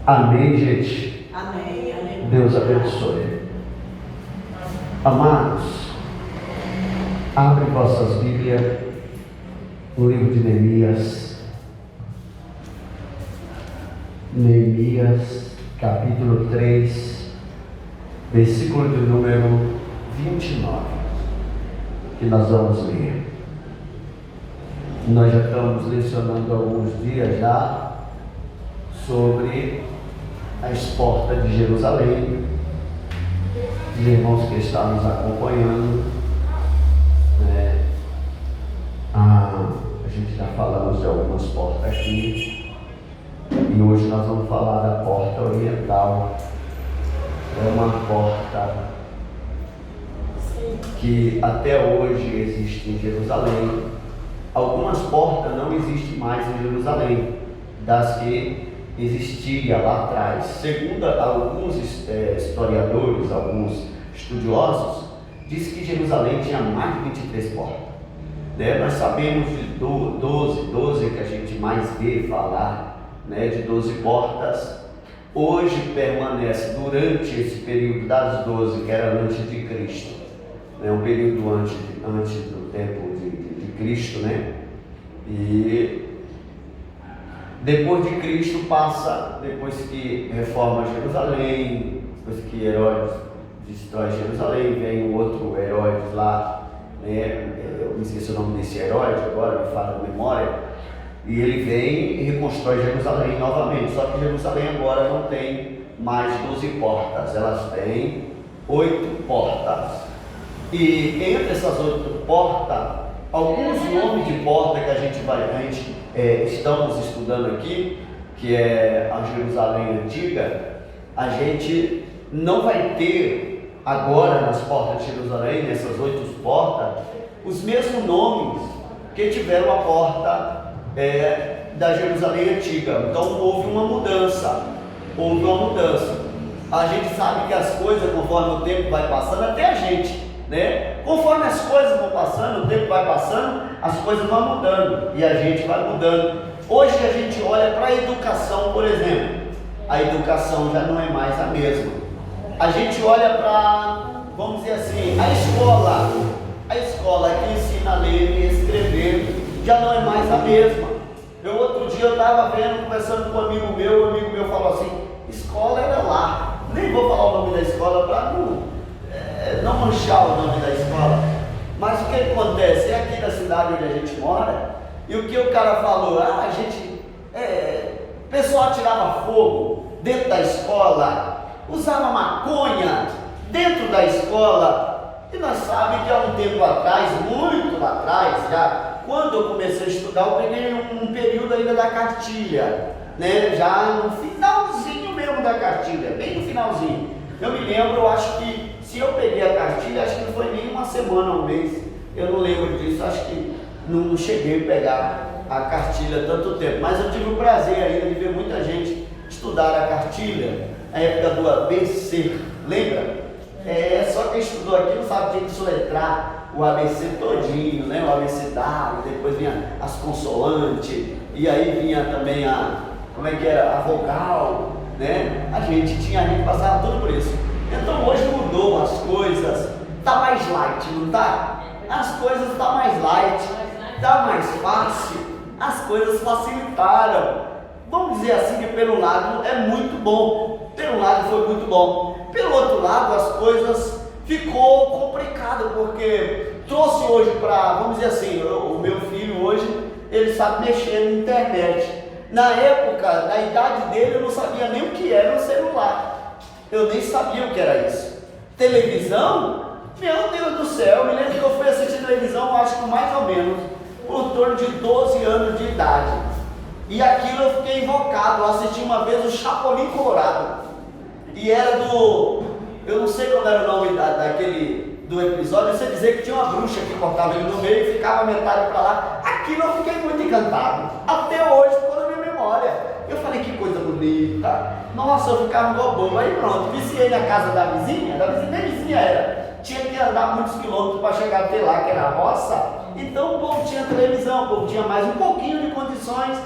Amém, gente? Amém, amém. Deus abençoe. Amados, abre vossas Bíblias no livro de Neemias. Neemias, capítulo 3, versículo de número 29, que nós vamos ler. Nós já estamos lecionando há alguns dias já sobre as portas de Jerusalém. Os irmãos que estão nos acompanhando, né? A gente já falamos de algumas portas aqui, e hoje nós vamos falar da porta oriental. É uma porta que até hoje existe em Jerusalém. Algumas portas não existem mais em Jerusalém, das que existia lá atrás. Segundo alguns historiadores, alguns estudiosos, diz que Jerusalém tinha mais de 23 portas. Né? Nós sabemos de 12 que a gente mais vê falar, né? De 12 portas. Hoje permanece durante esse período das 12, que era antes de Cristo, né? Um período antes do tempo de Cristo, né? E depois de Cristo passa, depois que reforma Jerusalém, depois que Herodes destrói Jerusalém, vem um outro Herodes lá, né? Eu me esqueci o nome desse Herodes agora, me fala a memória, e ele vem e reconstrói Jerusalém novamente. Só que Jerusalém agora não tem mais 12 portas, elas têm 8 portas. E entre essas 8 portas, alguns nomes de porta que a gente estamos estudando aqui, que é a Jerusalém Antiga, a gente não vai ter agora nas portas de Jerusalém, nessas 8 portas, os mesmos nomes que tiveram a porta da Jerusalém Antiga. Então houve uma mudança. A gente sabe que as coisas, conforme o tempo vai passando, até a gente, né? Conforme as coisas vão passando, o tempo vai passando, as coisas vão mudando e a gente vai mudando. Hoje a gente olha para a educação, por exemplo, a educação já não é mais a mesma. A gente olha para, vamos dizer assim, a escola que ensina a ler e escrever já não é mais a mesma. Outro dia eu estava conversando com um amigo meu falou assim: escola era lá. Nem vou falar o nome da escola para não manchar o nome da escola, mas o que acontece? É aqui na cidade onde a gente mora, e o que o cara falou, o pessoal tirava fogo dentro da escola, usava maconha dentro da escola, e nós sabemos que há um tempo atrás, muito lá atrás, já, quando eu comecei a estudar, eu peguei um período ainda da cartilha, né? Já no finalzinho mesmo da cartilha, bem no finalzinho. Eu me lembro, eu acho que se eu peguei a cartilha, acho que não foi nem uma semana ou um mês, eu não lembro disso, acho que não cheguei a pegar a cartilha tanto tempo, mas eu tive o prazer ainda de ver muita gente estudar a cartilha, na época do ABC, lembra? Só quem estudou aqui não sabe, tinha que soletrar o ABC todinho, né? O abecedário, depois vinha as consoantes, e aí vinha também a vogal, né? A gente passava tudo por isso. Então hoje mudou as coisas, está mais light, não está? As coisas estão mais light, está mais fácil, as coisas facilitaram. Vamos dizer assim que pelo lado é muito bom, pelo lado foi muito bom. Pelo outro lado as coisas ficou complicado, porque trouxe hoje vamos dizer assim, o meu filho hoje, ele sabe mexer na internet. Na época, na idade dele, eu não sabia nem o que era um celular. Eu nem sabia o que era isso. Televisão? Meu Deus do céu, eu me lembro que eu fui assistir televisão, acho que mais ou menos, por torno de 12 anos de idade. E aquilo eu fiquei invocado. Eu assisti uma vez o Chapolin Colorado. E era eu não sei qual era o nome do episódio, eu sei dizer que tinha uma bruxa que cortava ele no meio e ficava metade para lá. Aquilo eu fiquei muito encantado. Até hoje ficou na minha memória. Eu falei, que coisa bonita. Nossa, eu ficava igual bobo. Aí pronto, viciei na casa da vizinha, nem vizinha era. Tinha que andar muitos quilômetros para chegar até lá, que era a roça. Então o povo tinha televisão, o povo tinha mais um pouquinho de condições.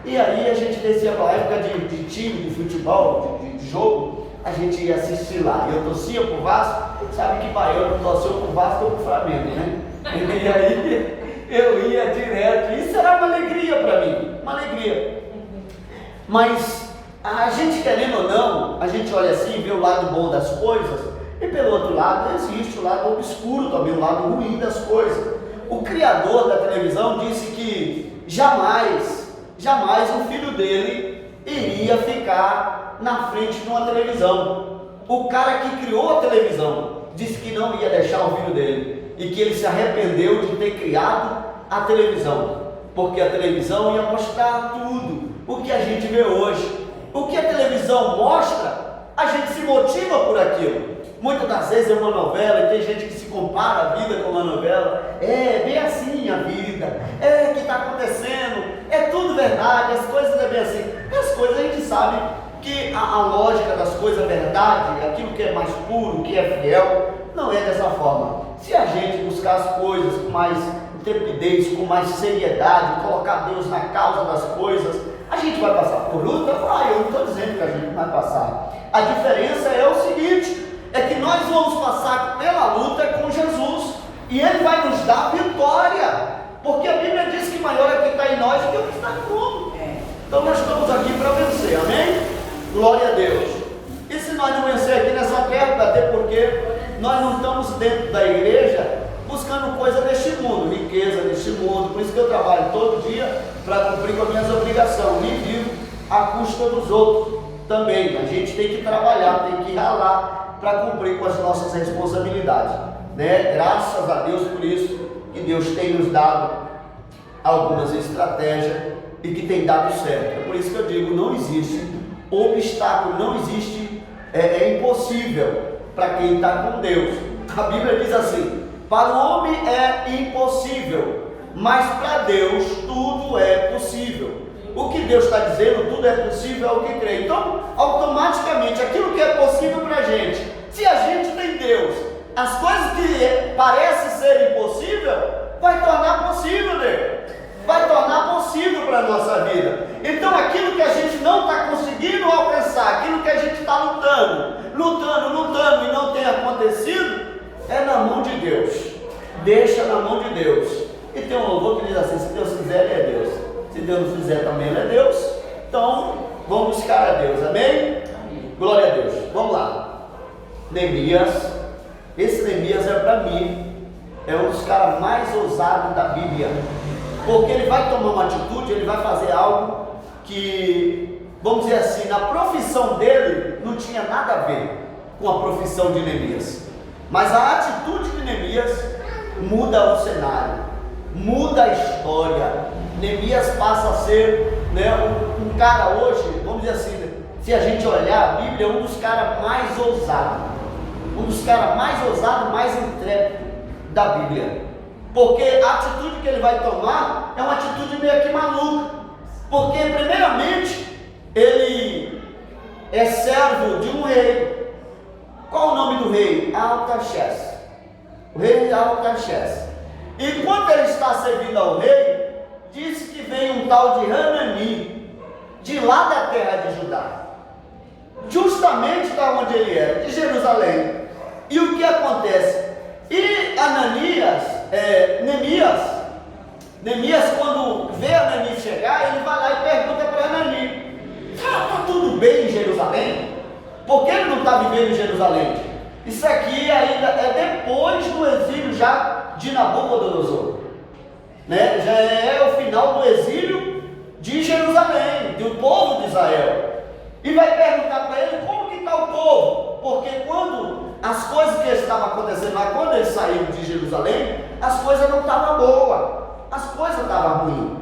E aí a gente descia para a época de time, de futebol, de jogo, a gente ia assistir lá. Eu torcia pro Vasco, sabe que baiano torceu pro Vasco ou pro Flamengo, né? E aí eu ia direto. Isso era uma alegria para mim, uma alegria. Mas a gente, querendo ou não, a gente olha assim, vê o lado bom das coisas, e pelo outro lado existe o lado obscuro também, o lado ruim das coisas. O criador da televisão disse que jamais o filho dele iria ficar na frente de uma televisão. O cara que criou a televisão disse que não ia deixar o filho dele, e que ele se arrependeu de ter criado a televisão, porque a televisão ia mostrar tudo o que a gente vê hoje. O que a televisão mostra, a gente se motiva por aquilo. Muitas das vezes é uma novela, e tem gente que se compara a vida com uma novela. É bem assim a vida, é que está acontecendo, é tudo verdade, as coisas é bem assim. As coisas a gente sabe que a lógica das coisas é verdade, aquilo que é mais puro, que é fiel, não é dessa forma. Se a gente buscar as coisas com mais intrepidez, com mais seriedade, colocar Deus na causa das coisas, a gente vai passar por luta? Vai, eu não estou dizendo que a gente vai passar. A diferença é o seguinte, é que nós vamos passar pela luta com Jesus, e Ele vai nos dar vitória, porque a Bíblia diz que maior é quem está em nós do que o que está no mundo. Então nós estamos aqui para vencer, amém? Glória a Deus. E se nós não vencer aqui nessa terra, até porque nós não estamos dentro da igreja buscando coisa deste mundo, riqueza deste mundo. Por isso que eu trabalho todo dia para cumprir com as minhas obrigações, e vivo à custa dos outros também. A gente tem que trabalhar, tem que ralar para cumprir com as nossas responsabilidades, né? Graças a Deus por isso, que Deus tem nos dado algumas estratégias e que tem dado certo. É por isso que eu digo, não existe obstáculo, não existe, é impossível para quem está com Deus. A Bíblia diz assim: para o homem é impossível, mas para Deus tudo é possível. O que Deus está dizendo, tudo é possível ao que crê. Então, automaticamente, aquilo que é possível para a gente, se a gente tem Deus, as coisas que parecem ser impossível, vai tornar possível, Deus. Vai tornar possível para a nossa vida. Então, aquilo que a gente não está conseguindo alcançar, aquilo que a gente está lutando e não tem acontecido, é na mão de Deus. Deixa na mão de Deus. E tem um louvor que diz assim: se Deus quiser, Ele é Deus. Se Deus não fizer, também Ele é Deus. Então, vamos buscar a Deus, amém? Glória a Deus. Vamos lá. Neemias. Esse Neemias é para mim, é um dos caras mais ousados da Bíblia, porque ele vai tomar uma atitude, ele vai fazer algo que, vamos dizer assim, na profissão dele não tinha nada a ver com a profissão de Neemias, mas a atitude de Neemias muda o cenário, muda a história. Neemias passa a ser, né, um cara hoje, vamos dizer assim, se a gente olhar a Bíblia, é um dos caras mais ousados, mais intrépido da Bíblia, porque a atitude que ele vai tomar é uma atitude meio que maluca, porque primeiramente ele é servo de um rei. Qual o nome do rei? Artaxerxes. O rei Artaxerxes. E quando ele está servindo ao rei, disse que vem um tal de Hanani, de lá da terra de Judá, justamente da onde ele era, de Jerusalém. E o que acontece? E Neemias, quando vê Hanani chegar, ele vai lá e pergunta para Hanani: está tudo bem em Jerusalém? Por que ele não está vivendo em Jerusalém? Isso aqui ainda é depois do exílio já de Nabucodonosor, né? Já é o final do exílio de Jerusalém, do povo de Israel. E vai perguntar para ele como que está o povo, porque quando as coisas que estavam acontecendo lá, quando eles saíram de Jerusalém, as coisas não estavam boas, as coisas estavam ruins.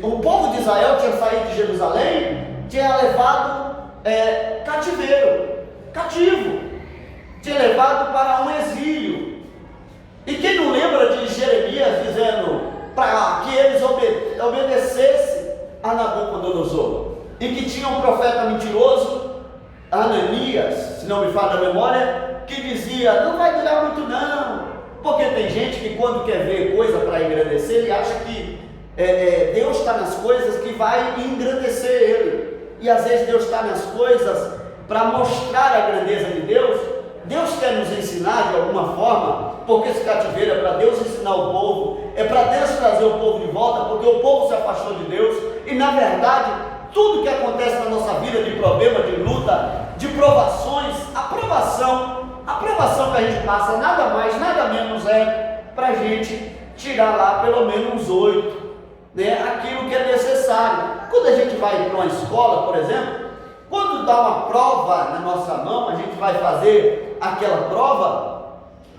O povo de Israel tinha saído de Jerusalém, tinha levado cativo, tinha levado para um exílio. E quem não lembra de Jeremias dizendo para que eles obedecessem a Nabucodonosor, e que tinha um profeta mentiroso, Ananias, se não me falha a memória, que dizia: não vai durar muito não, porque tem gente que quando quer ver coisa para engrandecer, ele acha que Deus está nas coisas que vai engrandecer Ele, e às vezes Deus está nas coisas para mostrar a grandeza de Deus. Deus quer nos ensinar de alguma forma, porque esse cativeiro é para Deus ensinar o povo, é para Deus trazer o povo de volta, porque o povo se afastou de Deus, e na verdade, tudo que acontece na nossa vida, de problema, de luta, de provações, a provação que a gente passa, nada mais, nada menos é para a gente tirar lá pelo menos 8, aquilo que é necessário. Quando a gente vai para uma escola, por exemplo, quando dá uma prova na nossa mão, a gente vai fazer aquela prova,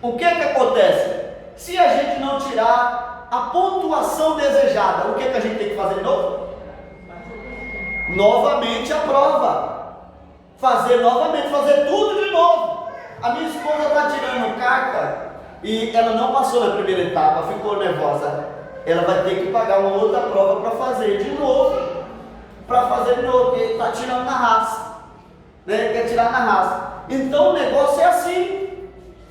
o que acontece? Se a gente não tirar a pontuação desejada, o que a gente tem que fazer de novo? Novamente a prova, fazer tudo de novo. A minha esposa está tirando carta e ela não passou na primeira etapa, ficou nervosa. Ela vai ter que pagar uma outra prova para fazer de novo, porque está tirando na raça, quer tirar na raça. Então o negócio é assim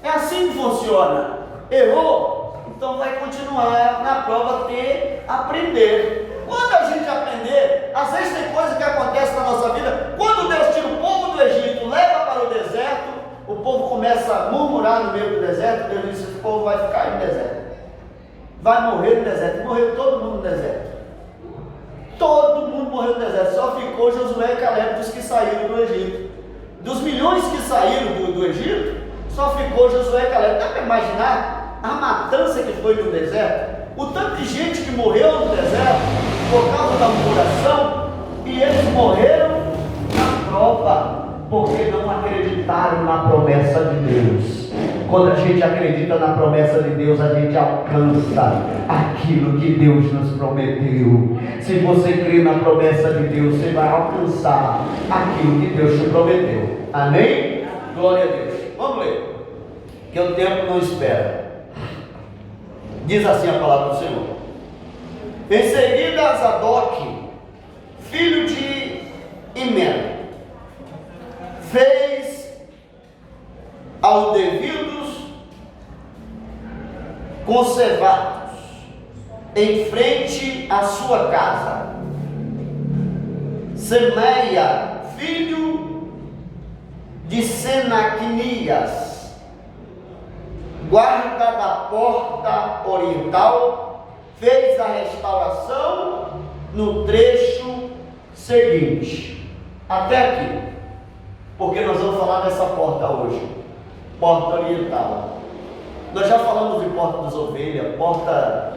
que funciona. Errou, então vai continuar na prova até aprender. Quando a gente aprender, às vezes tem coisa que acontece na nossa vida. Quando Deus tira o povo do Egito, leva para o deserto, o povo começa a murmurar no meio do deserto. Deus disse: esse povo vai ficar no deserto, vai morrer no deserto. Morreu todo mundo no deserto. Todo mundo morreu no deserto, só ficou Josué e Caleb, dos que saíram do Egito. Dos milhões que saíram do Egito, só ficou Josué e Caleb. Dá para imaginar a matança que foi no deserto? O tanto de gente que morreu no deserto por causa da murmuração, e eles morreram na prova, porque não acreditaram na promessa de Deus. Quando a gente acredita na promessa de Deus, a gente alcança aquilo que Deus nos prometeu. Se você crê na promessa de Deus, você vai alcançar aquilo que Deus te prometeu. Amém? Glória a Deus. Vamos ler, que o tempo não espera. Diz assim a palavra do Senhor: em seguida, Zadok, filho de Imer, fez aos devidos conservados em frente à sua casa. Semeia, filho de Senaquinias, guarda da porta oriental, fez a restauração no trecho seguinte. Até aqui, porque nós vamos falar dessa porta hoje, porta oriental. Nós já falamos de porta das ovelhas, porta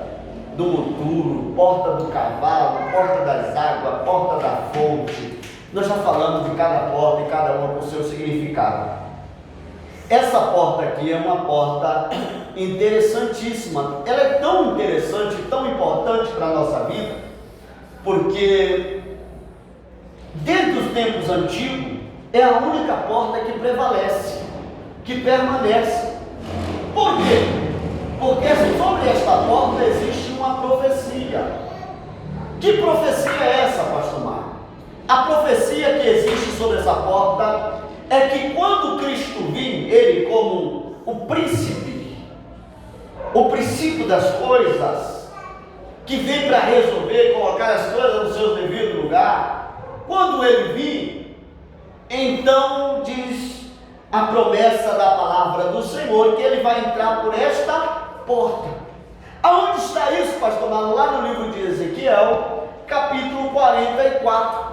do monturo, porta do cavalo, porta das águas, porta da fonte. Nós já falamos de cada porta e cada uma com o seu significado. Essa porta aqui é uma porta interessantíssima. Ela é tão interessante, tão importante para a nossa vida, porque desde os tempos antigos é a única porta que prevalece, que permanece. Por quê? Porque sobre esta porta existe uma profecia. Que profecia é essa, pastor Marcos? A profecia que existe sobre essa porta é que quando Cristo vir, Ele como o príncipe, o princípio das coisas, que vem para resolver, colocar as coisas no seu devido lugar, quando Ele vir, então diz a promessa da palavra do Senhor, que Ele vai entrar por esta porta. Aonde está isso, pastor Marlon? Lá no livro de Ezequiel, capítulo 44.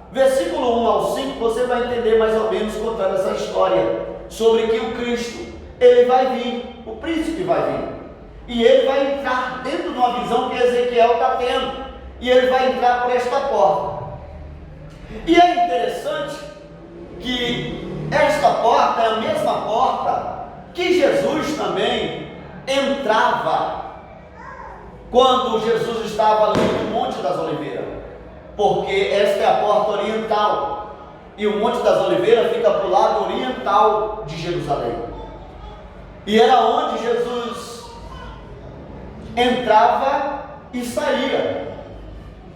Versículo 1 ao 5, você vai entender mais ou menos contando essa história sobre que o Cristo, Ele vai vir, o príncipe vai vir, e Ele vai entrar dentro de uma visão que Ezequiel está tendo, e Ele vai entrar por esta porta. E é interessante que esta porta é a mesma porta que Jesus também entrava quando Jesus estava ali no Monte das Oliveiras, porque esta é a porta oriental, e o Monte das Oliveiras fica para o lado oriental de Jerusalém, e era onde Jesus entrava e saía,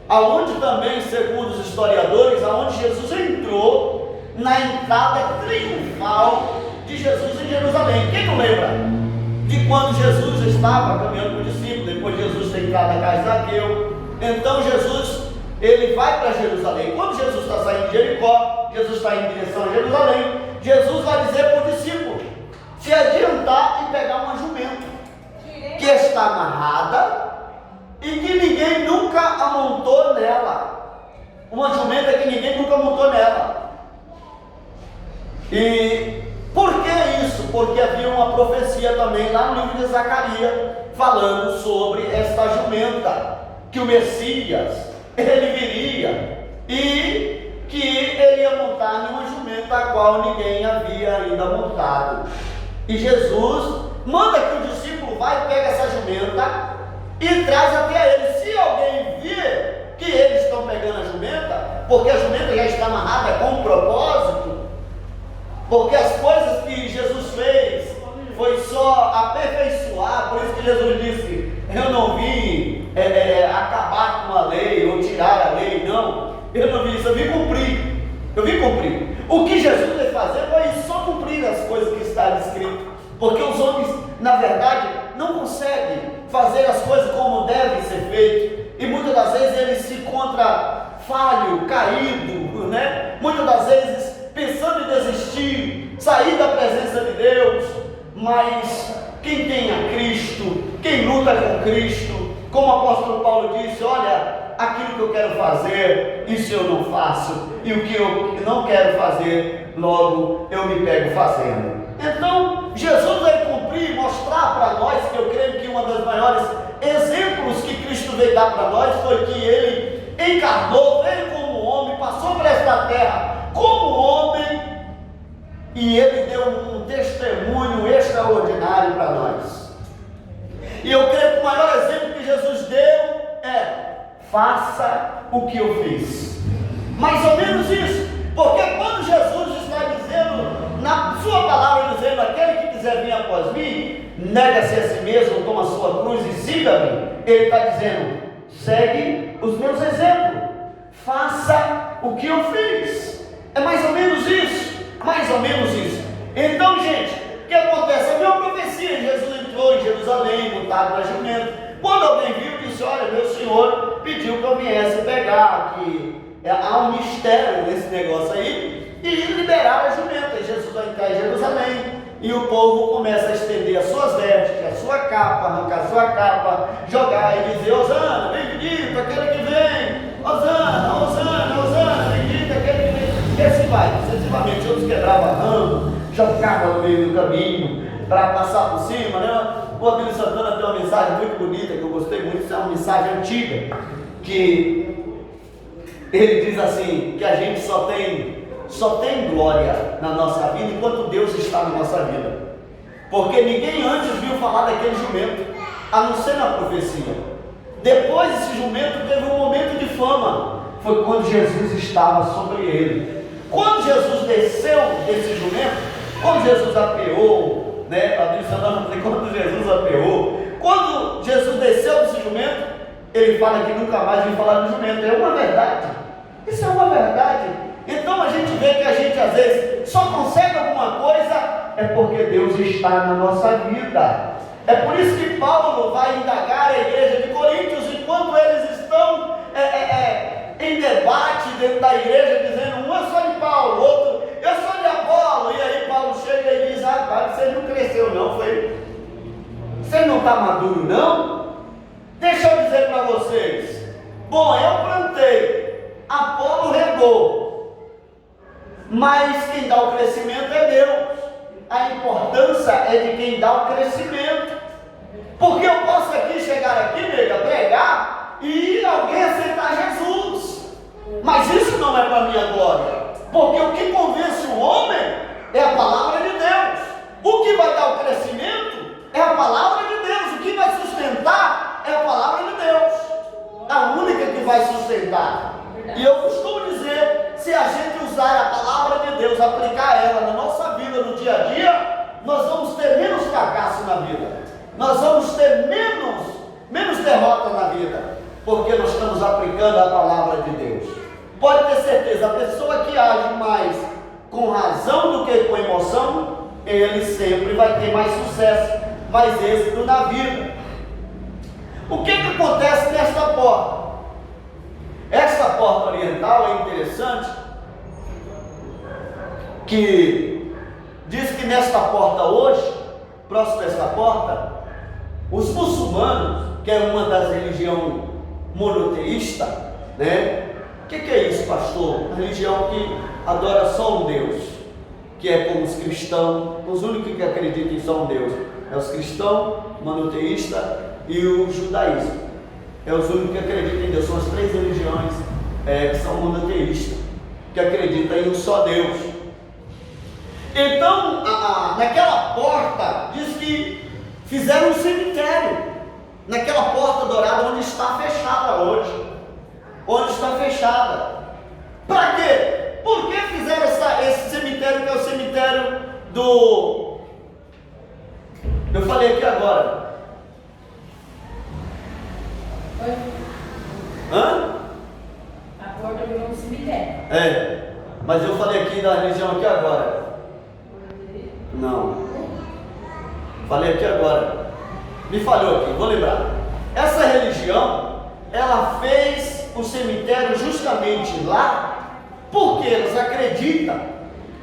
aonde também, segundo os historiadores, aonde Jesus entrou na entrada triunfal de Jesus em Jerusalém. Quem não lembra de quando Jesus estava caminhando com o discípulo, depois de Jesus ter entrado na casa de Zaqueu, Então Jesus, ele vai para Jerusalém. Quando Jesus está saindo de Jericó, Jesus está em direção a Jerusalém, Jesus vai dizer para o discípulo se adiantar e pegar uma jumenta que está amarrada e que ninguém nunca a montou nela. Uma jumenta que ninguém nunca montou nela. E por que isso? Porque havia uma profecia também lá no livro de Zacarias, falando sobre esta jumenta, que o Messias, ele viria, e que ele ia montar numa jumenta a qual ninguém havia ainda montado. E Jesus manda que o discípulo vai, pega essa jumenta e traz até ele. Se alguém vir que eles estão pegando a jumenta, porque a jumenta já está amarrada com um propósito, porque as coisas que Jesus fez foi só aperfeiçoar. Por isso que Jesus disse: eu não vim acabar com a lei ou tirar a lei, não, eu não vim isso, eu vim cumprir. Eu vim cumprir. O que Jesus veio fazer foi só cumprir as coisas que está escrito, porque os homens, na verdade, não conseguem fazer as coisas como devem ser feitas, e muitas das vezes eles se encontram falho, caído, né? Muitas das vezes pensando em desistir, sair da presença de Deus. Mas quem tem a Cristo, quem luta com Cristo, como o apóstolo Paulo disse: olha, aquilo que eu quero fazer, isso eu não faço, e o que eu não quero fazer, logo eu me pego fazendo. Então Jesus veio cumprir, mostrar para nós, que eu creio que uma das maiores exemplos que Cristo veio dar para nós foi que ele encarnou, veio como homem, passou por esta terra como homem, e ele deu um testemunho extraordinário para nós. E eu creio que o maior exemplo que Jesus deu é: faça o que eu fiz. Mais ou menos isso. Porque quando Jesus está dizendo, na sua palavra, dizendo: aquele que quiser vir após mim, nega-se a si mesmo, toma a sua cruz e siga-me. Ele está dizendo: segue os meus exemplos, faça o que eu fiz. É mais ou menos isso. Mais ou menos isso. Então, gente, o que acontece? Havia uma profecia: Jesus entrou em Jerusalém, montado na jumenta. Quando alguém viu, disse: olha, meu senhor pediu que eu viesse pegar, que há um mistério nesse negócio aí, e liberar a jumenta. E Jesus vai entrar em Jerusalém, e o povo começa a estender as suas vestes, a sua capa, arrancar a sua capa, jogar e dizer: Hosana, bendito aquele que vem, Hosana, Hosana, Hosana, bendito aquele que vem. E assim vai, sucessivamente. Outros quebravam ramo, jogavam no meio do caminho para passar por cima, né? O Abílio Santana tem uma mensagem muito bonita que eu gostei muito. Isso é uma mensagem antiga, que ele diz assim: que a gente só tem glória na nossa vida enquanto Deus está na nossa vida, porque ninguém antes viu falar daquele jumento, a não ser na profecia. Depois esse jumento teve um momento de fama, foi quando Jesus estava sobre ele. Quando Jesus desceu desse jumento, quando Jesus apeou, né? A Bíblia não diz quando Jesus apeou, quando Jesus desceu desse jumento, ele fala que nunca mais vem falar do jumento. É uma verdade, isso é uma verdade. Então a gente vê que a gente às vezes só consegue alguma coisa é porque Deus está na nossa vida. É por isso que Paulo vai indagar a igreja de Coríntios, enquanto eles estão em debate dentro da igreja, dizendo: um é só de Paulo, outro eu sou de Apolo. E aí Paulo chega e diz: rapaz, você não cresceu não, você não está maduro não? Deixa eu dizer para vocês: bom, eu plantei, Apolo regou, mas quem dá o crescimento é Deus. A importância é de quem dá o crescimento. Porque eu posso chegar aqui, nega, pregar e alguém aceitar Jesus, mas isso não é para minha glória, porque o que convence o homem é a palavra de Deus. O que vai dar o crescimento é a palavra de Deus. O que vai sustentar é a palavra de Deus, a única que vai sustentar. E eu costumo dizer: se a gente usar a palavra de Deus, aplicar ela na nossa vida, no dia a dia, nós vamos ter menos fracasso na vida, nós vamos ter menos derrota na vida, porque nós estamos aplicando a palavra de Deus. Pode ter certeza, a pessoa que age mais com razão do que com emoção, ele sempre vai ter mais sucesso, mais êxito na vida. O que acontece nesta porta? Essa porta oriental é interessante, que diz que nesta porta hoje, próximo desta porta, os muçulmanos, que é uma das religiões monoteístas, né? O que é isso, pastor? Uma religião que adora só um Deus, que é como os cristãos, os únicos que acreditam em só um Deus, é os cristãos, monoteístas e o judaísmo. É os únicos que acreditam em Deus, são as três religiões que são monoteístas, que acreditam em um só Deus. Então, naquela porta, diz que fizeram um cemitério, naquela porta dourada onde está fechada hoje, onde está fechada. Para quê? Por que fizeram esse cemitério, que é o cemitério do... Eu falei aqui agora. Oi? Hã? A porta virou um cemitério. É, mas eu falei aqui da religião aqui agora. Não. Falei aqui agora. Me falhou aqui, vou lembrar. Essa religião, ela fez o cemitério justamente lá, porque eles acreditam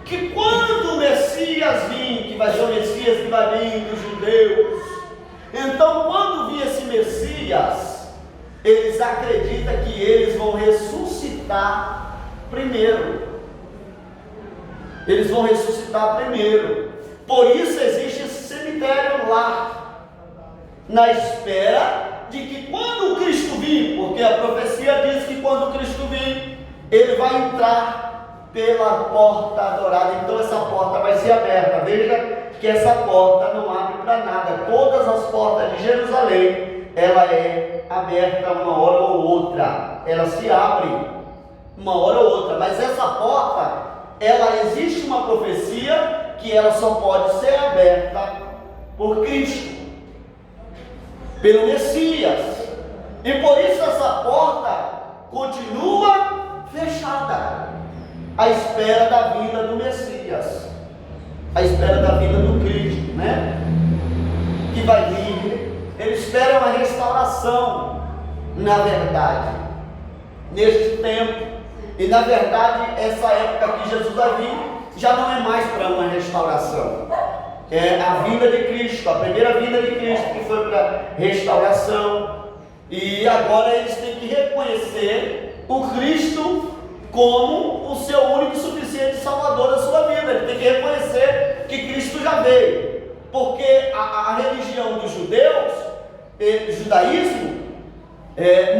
que quando o Messias vir, que vai ser o Messias que vai vir dos judeus, então quando vir esse Messias, eles acreditam que eles vão ressuscitar primeiro. Eles vão ressuscitar primeiro. Por isso existe esse cemitério lá, na espera de que quando o Cristo vir, porque a profecia diz que quando o Cristo vir, ele vai entrar pela porta dourada. Então essa porta vai ser aberta. Veja que essa porta não abre para nada. Todas as portas de Jerusalém, ela é aberta uma hora ou outra. Ela se abre uma hora ou outra. Mas essa porta, ela existe uma profecia que ela só pode ser aberta por Cristo, pelo Messias. E por isso essa porta continua fechada, à espera da vinda do Messias, à espera da vinda do Cristo, né? Que vai vir. Ele espera uma restauração, na verdade, neste tempo. E na verdade, essa época que Jesus vai vir, já não é mais para uma restauração. É a vinda de Cristo, a primeira vinda de Cristo, que foi para restauração. E agora eles têm que reconhecer o Cristo como o seu único e suficiente Salvador da sua vida. Ele tem que reconhecer que Cristo já veio. Porque a religião dos judeus, o judaísmo,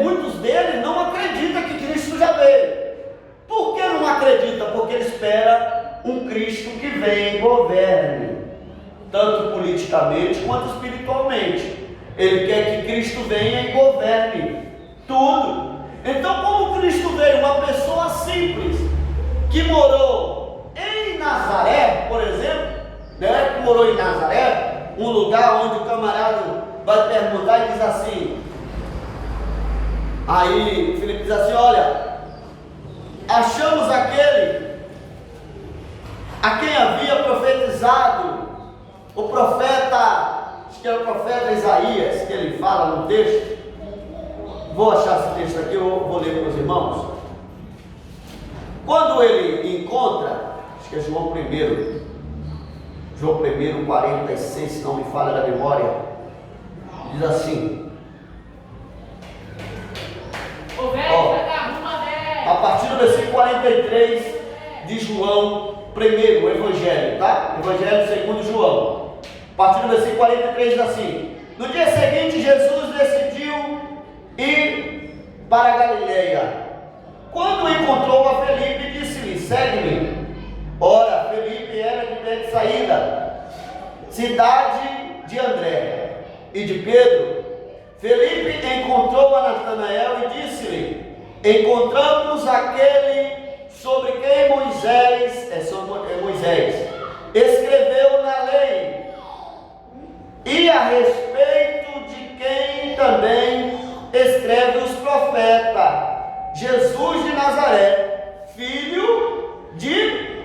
muitos deles não acreditam que Cristo já veio. Por que não acredita? Porque ele espera um Cristo que venha e governe, tanto politicamente quanto espiritualmente. Ele quer que Cristo venha e governe tudo. Então, como Cristo veio, uma pessoa simples, que morou em Nazaré, por exemplo, né, que morou em Nazaré, um lugar onde o camarada vai perguntar e diz assim, aí Filipe diz assim, olha, achamos aquele a quem havia profetizado o profeta, acho que era o profeta Isaías, que ele fala no texto. Vou achar esse texto aqui, eu vou ler para os irmãos. Quando ele encontra, acho que é João 1, 46, se não me falha da memória, diz assim, a partir do versículo 43 de João 1, o Evangelho, tá? Evangelho segundo João. A partir do versículo 43 diz assim: no dia seguinte, Jesus decidiu ir para a Galileia. Quando encontrou a Felipe, disse-lhe: segue-me. Ora, Felipe era de Betsaída, cidade de André e de Pedro. Felipe encontrou a Natanael e disse-lhe: encontramos aquele sobre quem Moisés escreveu na lei, e a respeito de quem também escreve os profetas, Jesus de Nazaré, filho de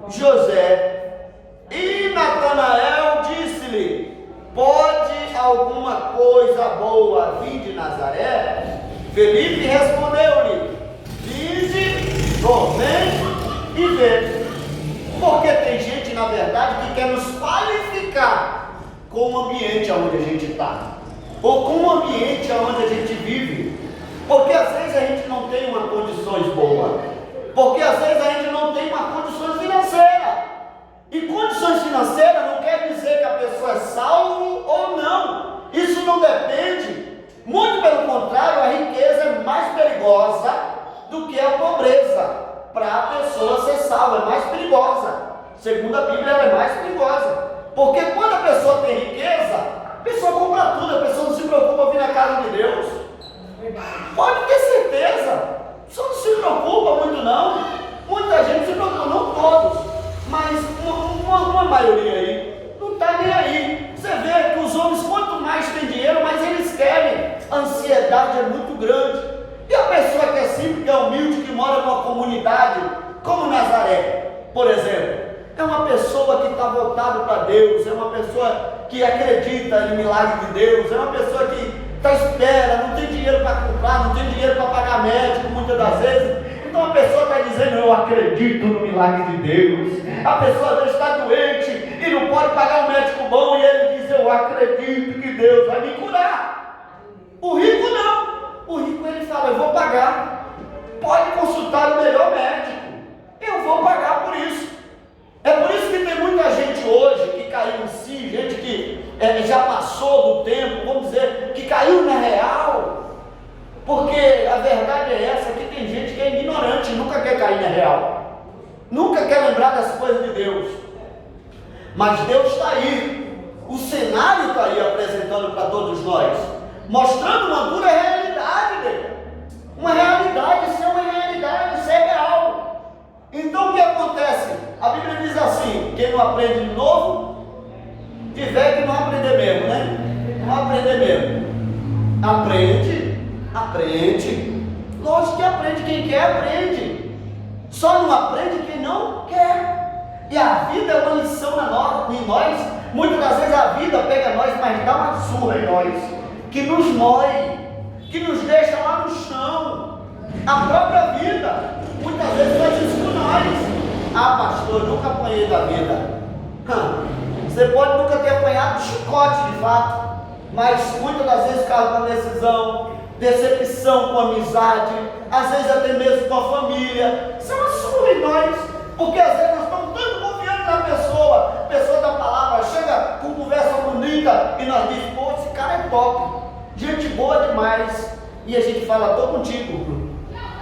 José. E Natanael disse-lhe: pode alguma coisa boa vir de Nazaré? Felipe respondeu-lhe: Só vem e vê. Porque tem gente, na verdade, que quer nos qualificar com o ambiente onde a gente está, ou com o ambiente onde a gente vive. Porque às vezes a gente não tem uma condições boas, porque às vezes a gente não tem uma condições financeira. E condições financeiras não quer dizer que a pessoa é salvo ou não. Isso não depende. Muito pelo contrário, a riqueza é mais perigosa do que a pobreza. Para a pessoa ser salva, é mais perigosa. Segundo a Bíblia, ela é mais perigosa. Porque quando a pessoa tem riqueza, a pessoa compra tudo, a pessoa não se preocupa em vir na casa de Deus. Pode ter certeza. A pessoa não se preocupa muito não. Muita gente se preocupa, não todos, mas uma maioria aí não está nem aí. Você vê que os homens, quanto mais tem dinheiro, mais eles querem. A ansiedade é muito grande. E a pessoa que é simples, que é humilde, que mora numa comunidade como Nazaré, por exemplo, é uma pessoa que está voltada para Deus, é uma pessoa que acredita em milagre de Deus, é uma pessoa que está à espera, não tem dinheiro para comprar, não tem dinheiro para pagar médico muitas das vezes. Então a pessoa está dizendo, eu acredito no milagre de Deus. A pessoa às vezes está doente e não pode pagar um médico bom, e ele diz, eu acredito que Deus vai me curar. O rico não. O rico ele fala, eu vou pagar. Pode consultar o melhor médico. Eu vou pagar por isso. É por isso que tem muita gente hoje que caiu em si, gente que já passou do tempo, vamos dizer, que caiu na real. Porque a verdade é essa, que tem gente que é ignorante, nunca quer cair na real, nunca quer lembrar das coisas de Deus. Mas Deus está aí, o cenário está aí apresentando para todos nós, mostrando uma dura realidade dele. Uma realidade, isso é uma realidade, isso é real. Então o que acontece? A Bíblia diz assim, quem não aprende de novo, tiver que não aprender mesmo, né? Não aprender mesmo. Aprende. Lógico que aprende, quem quer aprende. Só não aprende quem não quer. E a vida é uma lição em nós. Muitas das vezes a vida pega nós, mas dá uma surra em nós, que nos mói, que nos deixa lá no chão. A própria vida muitas vezes faz isso com nós. Ah, pastor, eu nunca apanhei da vida. Você pode nunca ter apanhado chicote de fato, mas muitas das vezes causa uma decepção com a amizade, às vezes até mesmo com a família. Isso é uma surra em nós, porque às vezes nós estamos tanto confiando na pessoa da palavra, chega com conversa bonita e nós dizemos, pô, esse cara é top, gente boa demais, e a gente fala, estou contigo, Bruno.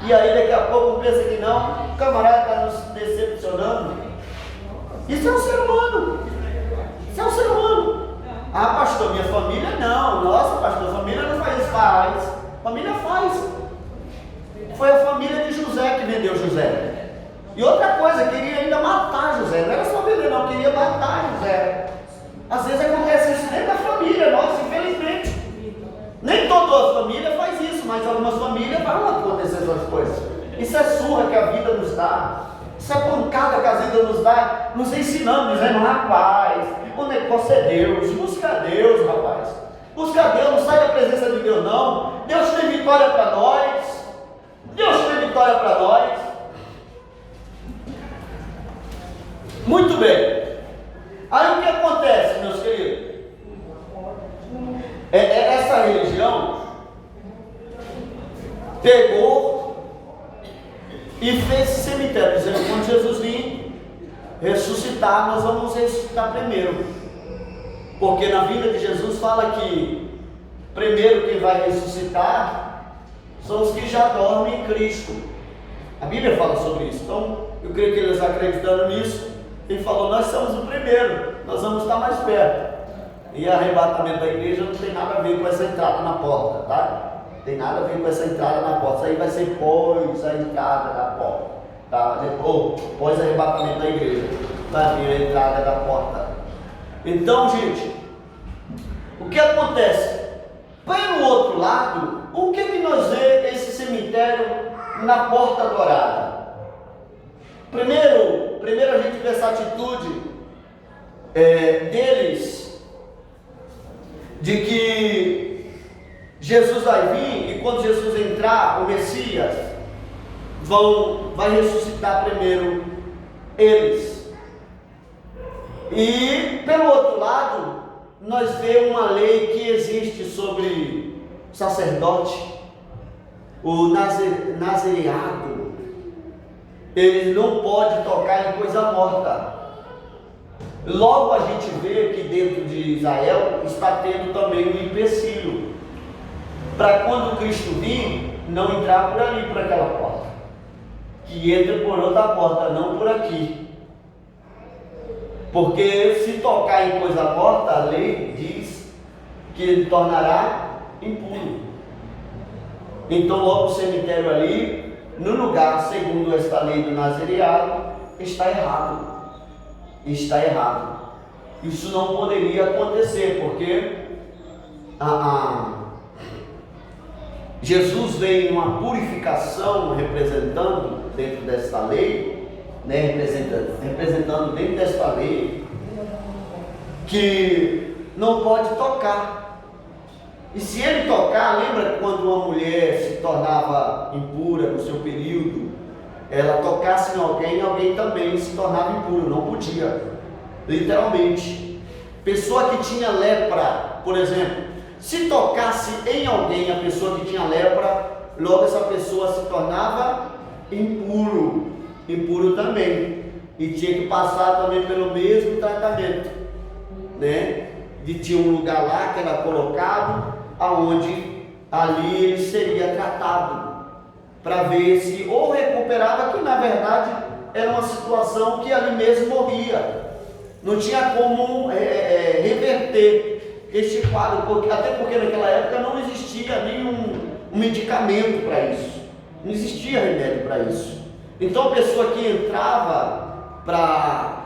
E aí daqui a pouco pensa que não, o camarada está nos decepcionando. Isso é um ser humano. Isso é um ser humano. Ah, pastor, minha família não. Nossa, pastor, família não faz isso. Faz. Família faz. Foi a família de José que vendeu José. E outra coisa, queria ainda matar José. Não era só vender, não, queria matar José. Às vezes acontece isso dentro da família, nossa, infelizmente. Nem toda a família faz isso, mas algumas famílias vão acontecer essas coisas. Isso é surra que a vida nos dá. Isso é pancada que a vida nos dá, nos ensinando, dizendo, rapaz, o negócio é Deus, busca Deus, rapaz. Busca Deus, não sai da presença de Deus não. Deus tem vitória para nós. Deus tem vitória para nós. Muito bem. Aí o que acontece, meus queridos? Essa religião pegou e fez cemitério, dizendo, quando Jesus vir ressuscitar, nós vamos ressuscitar primeiro. Porque na vinda de Jesus fala que primeiro quem vai ressuscitar são os que já dormem em Cristo. A Bíblia fala sobre isso. Então, eu creio que eles acreditando nisso, ele falou, nós somos o primeiro, nós vamos estar mais perto. E arrebatamento da igreja não tem nada a ver com essa entrada na porta, tá? Tem nada a ver com essa entrada na porta. Isso aí vai ser pós a entrada da porta, tá? Pós arrebatamento da igreja vai vir a entrada da porta. Então, gente, o que acontece? Pelo outro lado, o que nós vemos esse cemitério na porta dourada? Primeiro a gente vê essa atitude deles, de que Jesus vai vir, e quando Jesus entrar, o Messias vai ressuscitar primeiro eles. E pelo outro lado, nós vemos uma lei que existe sobre sacerdote, o nazireado. Ele não pode tocar em coisa morta. Logo a gente vê que dentro de Israel está tendo também um empecilho para quando Cristo vir, não entrar por ali, por aquela porta, que entre por outra porta, não por aqui. Porque se tocar em coisa morta, a lei diz que ele tornará impuro. Então logo o cemitério ali, no lugar, segundo esta lei do nazireado, está errado. Está errado. Isso não poderia acontecer, porque Jesus veio em uma purificação representando dentro desta lei, né? representando dentro desta lei, que não pode tocar. E se ele tocar, lembra quando uma mulher se tornava impura no seu período, ela tocasse em alguém, alguém também se tornava impuro, não podia, literalmente. Pessoa que tinha lepra, por exemplo, se tocasse em alguém, a pessoa que tinha lepra, logo essa pessoa se tornava impuro também, e tinha que passar também pelo mesmo tratamento, né? Tinha um lugar lá que era colocado, aonde ali ele seria tratado, para ver se ou recuperava, que na verdade era uma situação que ali mesmo morria, não tinha como reverter este quadro, até porque naquela época não existia nenhum medicamento para isso, não existia remédio para isso. Então a pessoa que entrava para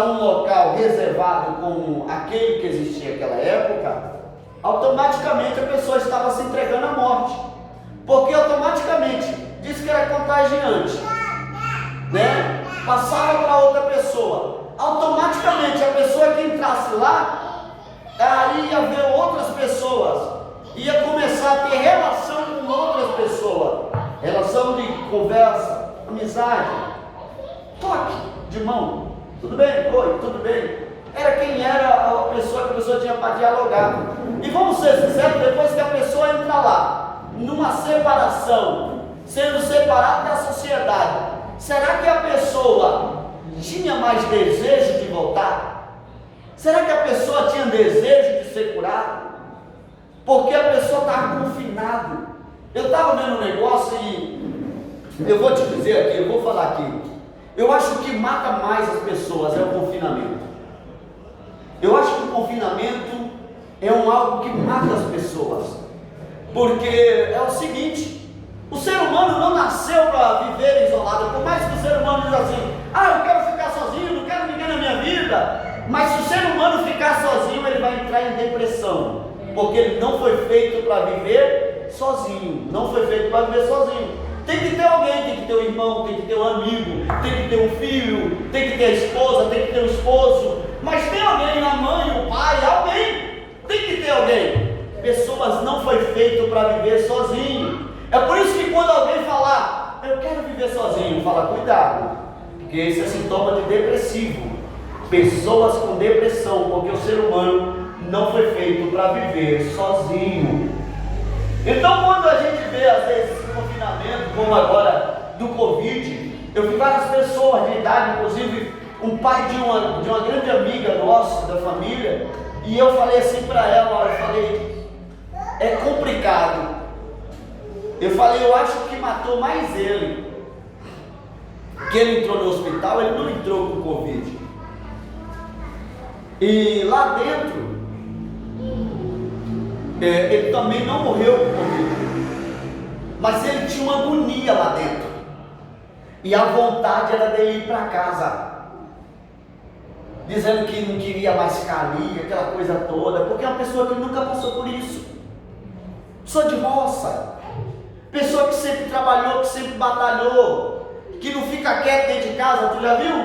um local reservado como aquele que existia naquela época, automaticamente a pessoa estava se entregando à morte, porque automaticamente disse que era contagiante, né? Passava para outra pessoa, automaticamente a pessoa que entrasse lá, aí ia ver outras pessoas, ia começar a ter relação com outras pessoas, relação de conversa, amizade, toque de mão, tudo bem? Oi, tudo bem? Era quem era a pessoa que a pessoa tinha para dialogar. E vamos ser sinceros, depois que a pessoa entra lá, numa separação, sendo separada da sociedade, será que a pessoa tinha mais desejo de voltar? Será que a pessoa tinha desejo de ser curada? Porque a pessoa estava confinada. Eu estava vendo um negócio e eu vou te dizer aqui, eu vou falar aqui. Eu acho que mata mais as pessoas é o confinamento. Eu acho que o confinamento é algo que mata as pessoas. Porque é o seguinte, o ser humano não nasceu para viver isolado. Por mais que o ser humano diga assim, eu quero ficar sozinho, não quero ninguém na minha vida. Mas se o ser humano ficar sozinho, ele vai entrar em depressão. Porque ele não foi feito para viver sozinho. Não foi feito para viver sozinho. Tem que ter alguém, tem que ter um irmão, tem que ter um amigo, tem que ter um filho, tem que ter a esposa, tem que ter um esposo. Mas tem alguém, a mãe, o pai, alguém. Tem que ter alguém. Pessoas não foi feito para viver sozinho. É por isso que quando alguém falar, eu quero viver sozinho, fala, cuidado, porque esse é sintoma de depressivo. Pessoas com depressão, porque o ser humano não foi feito para viver sozinho. Então quando a gente vê às vezes esse confinamento, como agora do Covid, eu vi várias pessoas de idade, inclusive um pai de uma grande amiga nossa, da família, e eu falei assim para ela, eu falei, é complicado. Eu falei, eu acho que matou mais ele, que ele entrou no hospital, ele não entrou com Covid. E lá dentro, ele também não morreu com Covid, mas ele tinha uma agonia lá dentro, e a vontade era dele ir para casa, dizendo que não queria mais ficar ali, aquela coisa toda, porque é uma pessoa que nunca passou por isso, pessoa de roça, pessoa que sempre trabalhou, que sempre batalhou, que não fica quieto dentro de casa, tu já viu?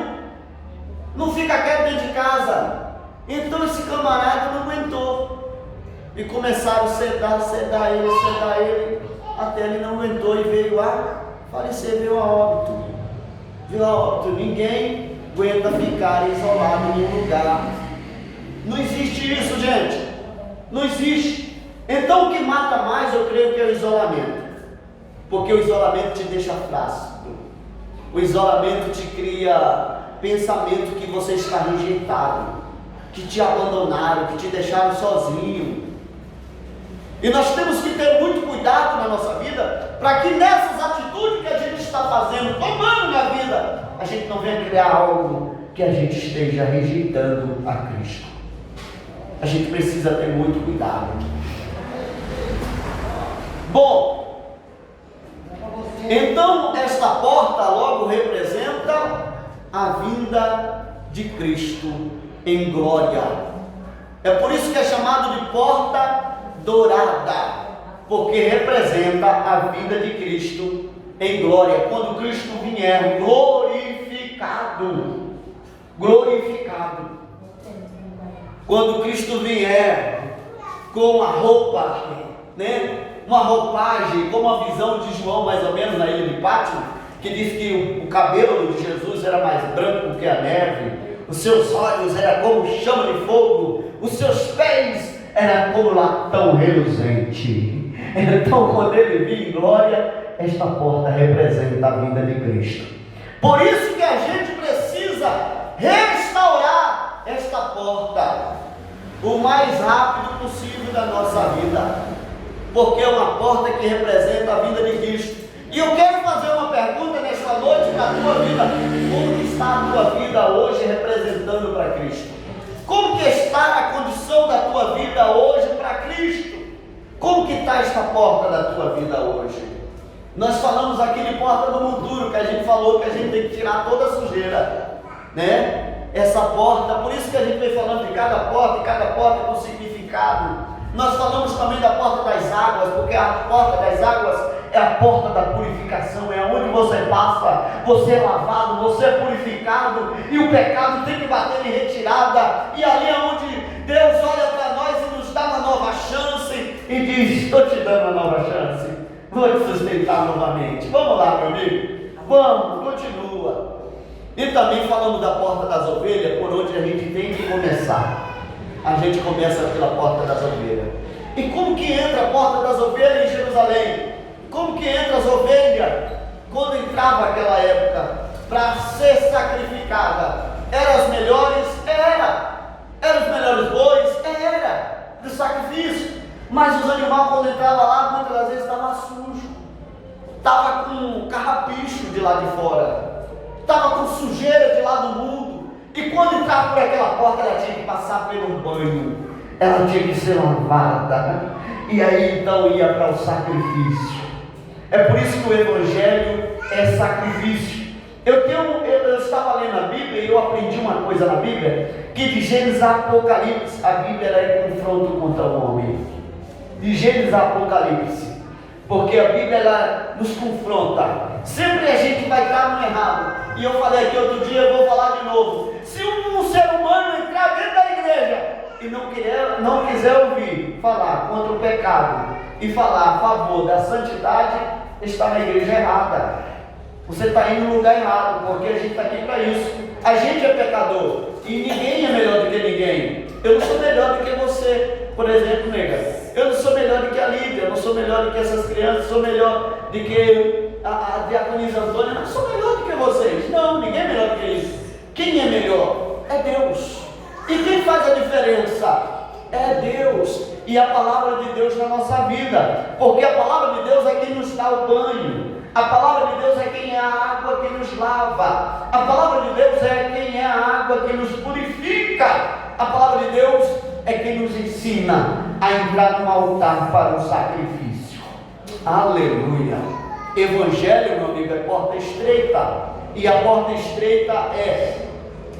Não fica quieto dentro de casa. Então esse camarada não aguentou, e começaram a sedar ele, até ele não aguentou e veio a falecer, veio a óbito. Veio a óbito. Ninguém aguenta ficar isolado em um lugar. Não existe isso, gente. Não existe. Então o que mata mais, eu creio que é o isolamento. Porque o isolamento te deixa flácido. O isolamento te cria pensamento que você está rejeitado, que te abandonaram, que te deixaram sozinho. E nós temos que ter muito cuidado na nossa vida, para que nessas atitudes que a gente está fazendo, tomando na vida, a gente não venha criar algo que a gente esteja rejeitando a Cristo. A gente precisa ter muito cuidado. Bom, então esta porta logo representa a vinda de Cristo em glória. É por isso que é chamado de porta dourada, porque representa a vinda de Cristo em glória, quando Cristo vier glorificado. Glorificado. Quando Cristo vier com a roupa, né? Uma roupagem, como a visão de João, mais ou menos, na ilha de Pátimo, que diz que o cabelo de Jesus era mais branco que a neve, os seus olhos eram como chama de fogo, os seus pés eram como latão reluzente. Então, quando ele vir em glória, esta porta representa a vinda de Cristo. Por isso que a gente precisa restaurar esta porta o mais rápido possível da nossa vida, porque é uma porta que representa a vinda de Cristo. E eu quero fazer uma pergunta nesta noite para a tua vida: como está a tua vida hoje representando para Cristo? Como que está a condição da tua vida hoje para Cristo? Como que está esta porta da tua vida hoje? Nós falamos aqui de porta do futuro, que a gente falou que a gente tem que tirar toda a sujeira, né? Essa porta, por isso que a gente vem falando de cada porta, e cada porta com significado. Nós falamos também da porta das águas, porque a porta das águas é a porta da purificação, é onde você passa, você é lavado, você é purificado, e o pecado tem que bater em retirada, e ali é onde Deus olha para nós e nos dá uma nova chance, e diz: estou te dando uma nova chance, vou te sustentar novamente. Vamos lá, meu amigo, vamos, continua. E também falamos da porta das ovelhas, por onde a gente tem que começar. A gente começa pela porta das ovelhas. E como que entra a porta das ovelhas em Jerusalém? Como que entra as ovelhas quando entrava aquela época para ser sacrificada? Eram as melhores? Eram os melhores bois? Era do sacrifício. Mas os animais, quando entravam lá, muitas das vezes estavam sujos, estava com carrapicho de lá de fora, estava com sujeira de lá do mundo. E quando entrava por aquela porta, ela tinha que passar pelo banho, ela tinha que ser lavada, e aí então ia para o sacrifício. É por isso que o Evangelho é sacrifício. Eu estava lendo a Bíblia e eu aprendi uma coisa na Bíblia, que de Gênesis a Apocalipse, a Bíblia é confronto contra o homem. De Gênesis a Apocalipse, porque a Bíblia ela nos confronta. Sempre a gente vai estar no errado. E eu falei aqui outro dia, eu vou falar de novo. Se um ser humano entrar dentro da igreja e não quiser ouvir falar contra o pecado e falar a favor da santidade, está na igreja errada. Você está indo no lugar errado, porque a gente está aqui para isso. A gente é pecador e ninguém é melhor do que ninguém. Eu não sou melhor do que você, por exemplo, nega. Eu não sou melhor do que a Lídia, eu não sou melhor do que essas crianças, sou melhor do que a diaconisa Antônia, eu não sou melhor do que vocês. Não, ninguém é melhor do que isso. Quem é melhor? É Deus. E quem faz a diferença? É Deus. E a palavra de Deus na nossa vida. Porque a palavra de Deus é quem nos dá o banho. A palavra de Deus é quem é a água que nos lava. A palavra de Deus é quem é a água que nos purifica. A palavra de Deus é quem nos ensina a entrar no altar para o sacrifício. Aleluia. Evangelho, meu amigo, é porta estreita. E a porta estreita é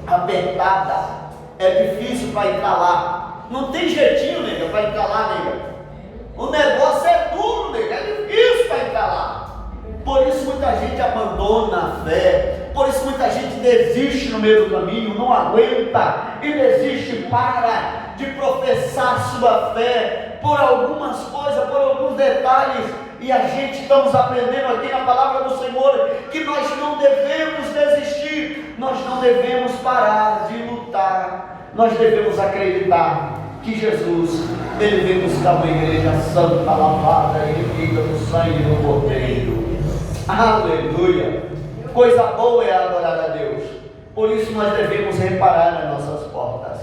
apertada. É difícil para entrar lá. Não tem jeitinho, nega, para entrar lá, nega. O negócio é duro, nega. É difícil para entrar lá. Por isso muita gente abandona a fé. Por isso muita gente desiste no meio do caminho, não aguenta e desiste, para de professar sua fé por algumas coisas, por alguns detalhes, E a gente estamos aprendendo aqui na palavra do Senhor que nós não devemos desistir, nós não devemos parar de lutar, nós devemos acreditar que Jesus, Ele veio buscar uma igreja santa, lavada e remida no sangue do Cordeiro. Aleluia! Coisa boa é adorar a Deus. Por isso nós devemos reparar nas nossas portas.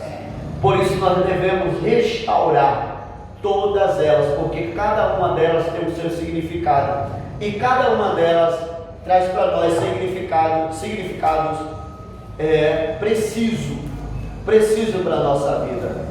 Por isso nós devemos restaurar todas elas, porque cada uma delas tem o seu significado. E cada uma delas traz para nós significados precisos para a nossa vida.